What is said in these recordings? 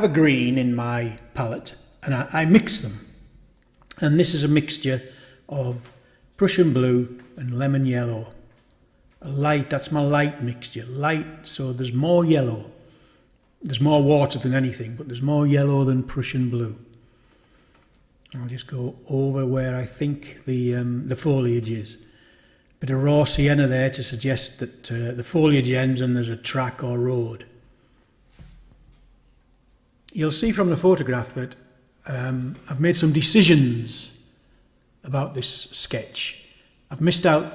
I have a green in my palette and I mix them, and this is a mixture of Prussian blue and lemon yellow. A light, that's my light mixture, light, so there's more yellow. There's more water than anything, but there's more yellow than Prussian blue. I'll just go over where I think the foliage is. Bit of raw sienna there to suggest that the foliage ends and there's a track or road. You'll see from the photograph that I've made some decisions about this sketch. I've missed out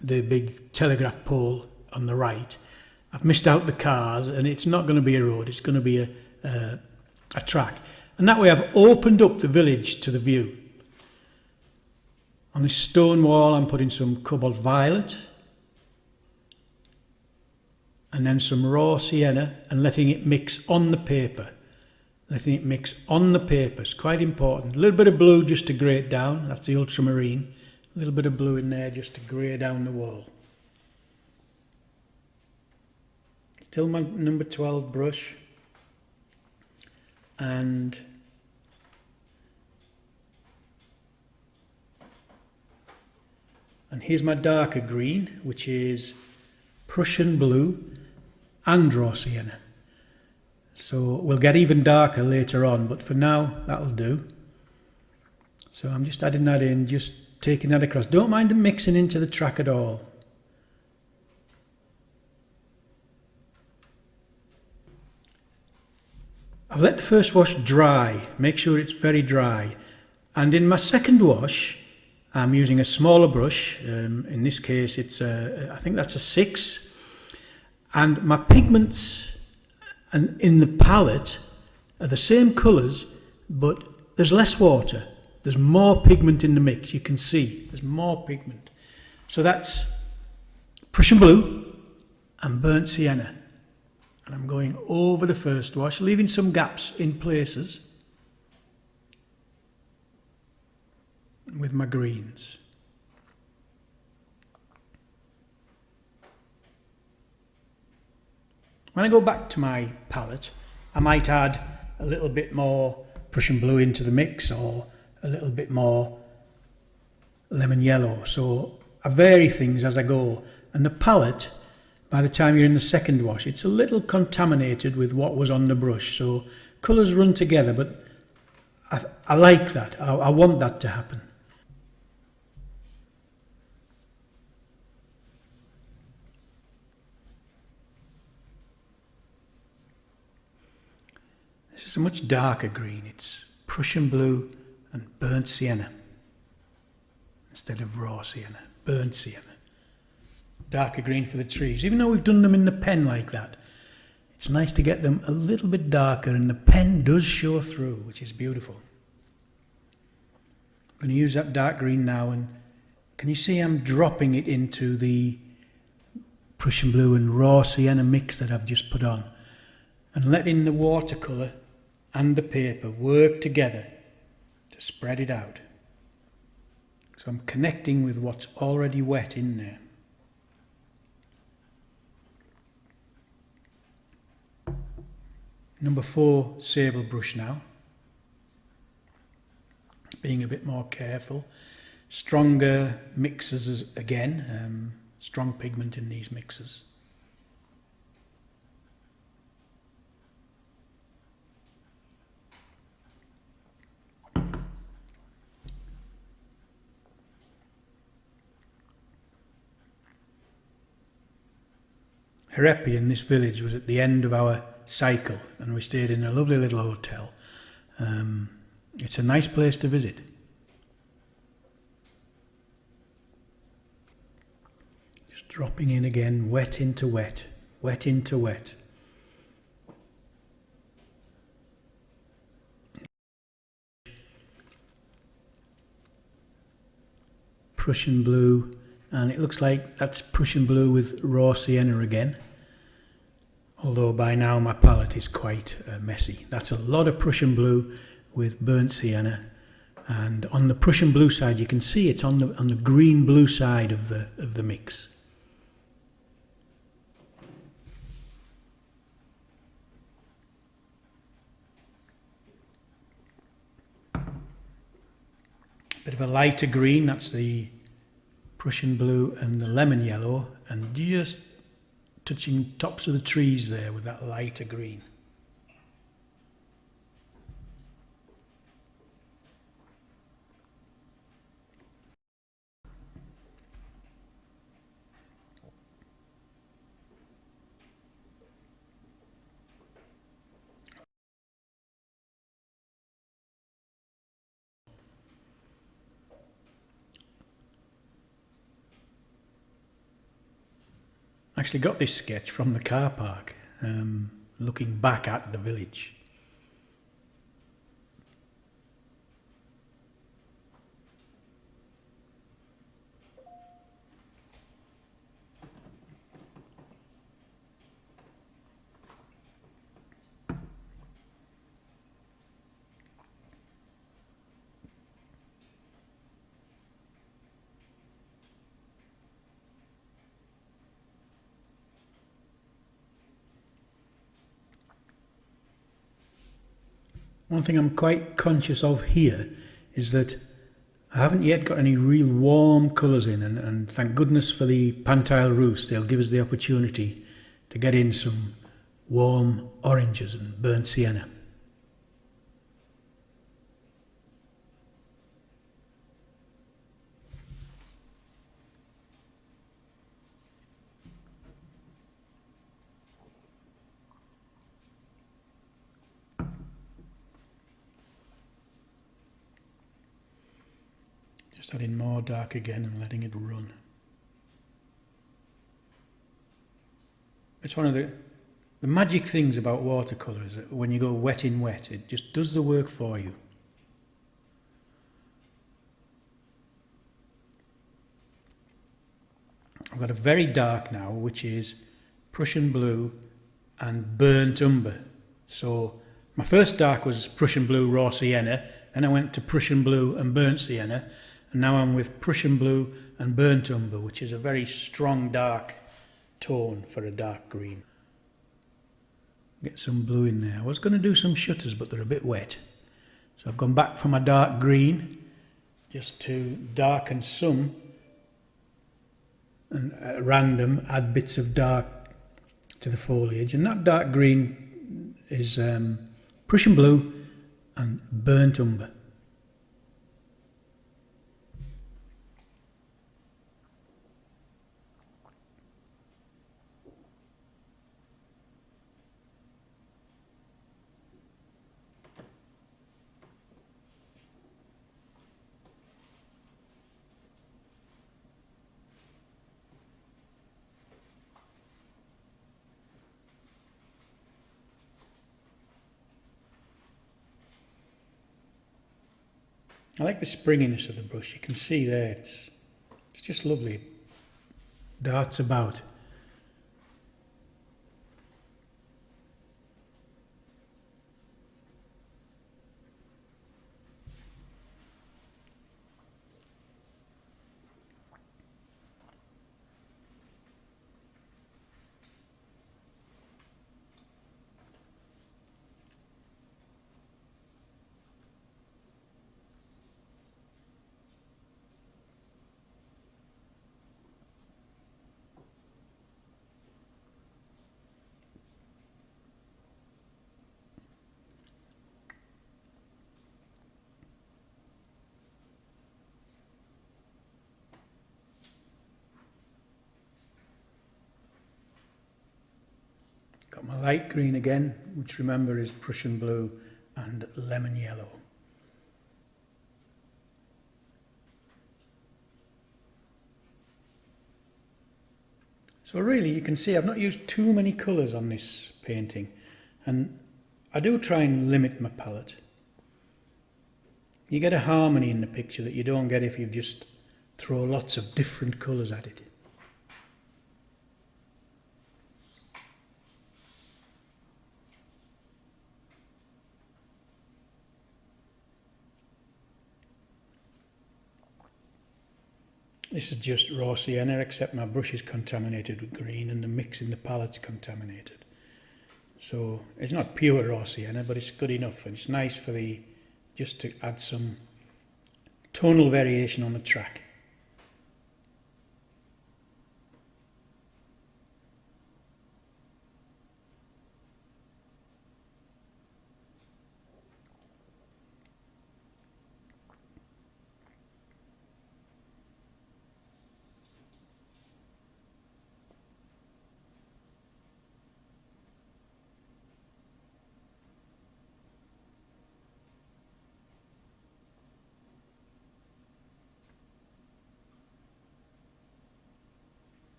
the big telegraph pole on the right. I've missed out the cars, and it's not going to be a road, it's going to be a track. And that way I've opened up the village to the view. On this stone wall I'm putting some cobalt violet and then some raw sienna and letting it mix on the paper. Letting it mix on the paper is quite important. A little bit of blue just to grey it down, that's the ultramarine. A little bit of blue in there just to grey down the wall. Still my number 12 brush, and here's my darker green, which is Prussian blue and raw sienna. So we'll get even darker later on, but for now that'll do. So I'm just adding that in, just taking that across. Don't mind them mixing into the track at all. I've let the first wash dry, make sure it's very dry. And in my second wash, I'm using a smaller brush. In this case, it's I think that's a 6. And my pigments in the palette are the same colours, but there's less water. There's more pigment in the mix. You can see there's more pigment. So that's Prussian blue and burnt sienna. And I'm going over the first wash, leaving some gaps in places with my greens. When I go back to my palette, I might add a little bit more Prussian blue into the mix or a little bit more lemon yellow. So I vary things as I go. And the palette, by the time you're in the second wash, it's a little contaminated with what was on the brush. So colours run together, but I like that. I want that to happen. This is a much darker green. It's Prussian blue and burnt sienna instead of raw sienna, burnt sienna. Darker green for the trees. Even though we've done them in the pen like that, it's nice to get them a little bit darker, and the pen does show through, which is beautiful. I'm going to use that dark green now, and can you see I'm dropping it into the Prussian blue and raw sienna mix that I've just put on, and letting the watercolour and the paper work together to spread it out. So I'm connecting with what's already wet in there. Number 4 sable brush now. Being a bit more careful. Stronger mixes again, strong pigment in these mixes. Herepi in this village was at the end of our cycle, and we stayed in a lovely little hotel. It's a nice place to visit. Just dropping in again, wet into wet, wet into wet. Prussian blue, and it looks like that's Prussian blue with raw sienna again. Although by now my palette is quite messy. That's a lot of Prussian blue with burnt sienna, and on the Prussian blue side you can see it's on the green blue side of the mix. Bit of a lighter green, that's the Prussian blue and the lemon yellow, and just touching tops of the trees there with that lighter green. I actually got this sketch from the car park, looking back at the village. One thing I'm quite conscious of here is that I haven't yet got any real warm colours in, and thank goodness for the pantile roofs. They'll give us the opportunity to get in some warm oranges and burnt sienna. Just adding more dark again and letting it run. It's one of the magic things about watercolour is that when you go wet in wet, it just does the work for you. I've got a very dark now, which is Prussian blue and burnt umber. So my first dark was Prussian blue raw sienna, then I went to Prussian blue and burnt sienna, and now I'm with Prussian blue and burnt umber, which is a very strong dark tone for a dark green. Get some blue in there. I was going to do some shutters, but they're a bit wet. So I've gone back for my dark green, just to darken some, and at random add bits of dark to the foliage. And that dark green is Prussian blue and burnt umber. I like the springiness of the brush. You can see there, it's just lovely. Darts about. Got my light green again, which remember is Prussian blue and lemon yellow. So really you can see I've not used too many colours on this painting, and I do try and limit my palette. You get a harmony in the picture that you don't get if you just throw lots of different colours at it. This is just raw sienna, except my brush is contaminated with green and the mix in the palette's contaminated. So it's not pure raw sienna, but it's good enough, and it's nice for just to add some tonal variation on the track.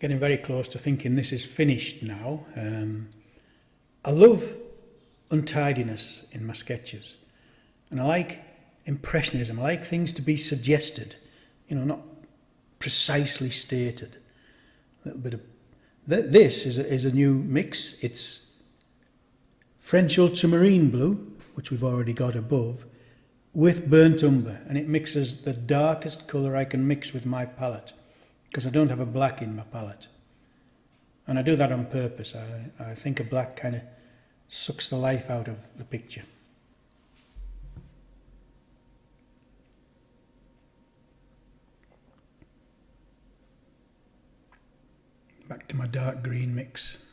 Getting very close to thinking this is finished now. I love untidiness in my sketches, and I like impressionism. I like things to be suggested, you know, not precisely stated. A little bit of this is a new mix. It's French ultramarine blue, which we've already got above, with burnt umber, and it mixes the darkest colour I can mix with my palette, because I don't have a black in my palette. And I do that on purpose. I think a black kind of sucks the life out of the picture. Back to my dark green mix.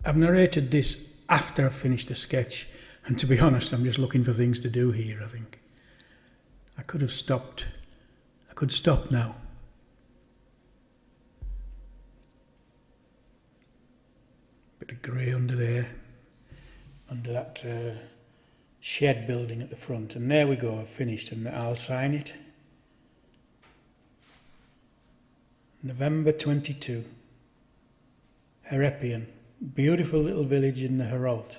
I've narrated this after I've finished the sketch, and to be honest, I'm just looking for things to do here, I think. I could have stopped. I could stop now. Bit of grey under there, under that shed building at the front. And there we go, I've finished, and I'll sign it. November 22. Herepian. Beautiful little village in the Heralt.